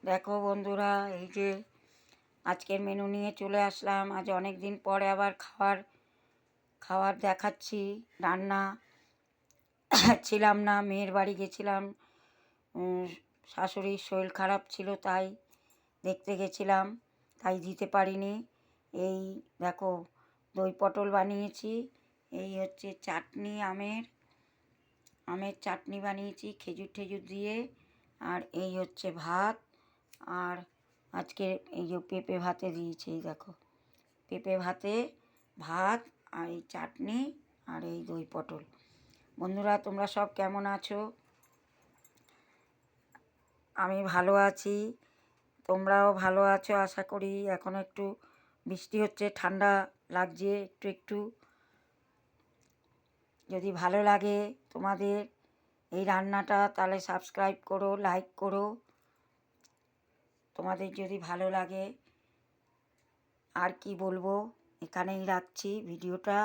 দেখো বন্ধুরা, এই যে আজকের মেনু নিয়ে চলে আসলাম। আজ অনেক দিন পরে আবার খাবার দেখাচ্ছি। রান্না ছিলাম না, মেয়ের বাড়ি গেছিলাম। শাশুড়ির শরীর খারাপ ছিল, তাই দেখতে গেছিলাম, তাই দিতে পারিনি। এই দেখো, দই পটল বানিয়েছি। এই হচ্ছে চাটনি, আমের চাটনি বানিয়েছি খেজুর টেজুর দিয়ে। আর এই হচ্ছে ভাত। আর আজকে এই যে পেঁপে ভাতে দিয়েছি, এই দেখো, পেঁপে ভাতে ভাত আর এই চাটনি আর এই দই পটল। বন্ধুরা, তোমরা সব কেমন আছো? আমি ভালো আছি, তোমরাও ভালো আছো আশা করি। এখন একটু বৃষ্টি হচ্ছে, ঠান্ডা লাগছে একটু একটু। যদি ভালো লাগে তোমাদের এই রান্নাটা, তাহলে সাবস্ক্রাইব করো, লাইক করো। তোমাদের যদি ভালো লাগে। আর কি বলবো, এখানেই রাখছি ভিডিওটা।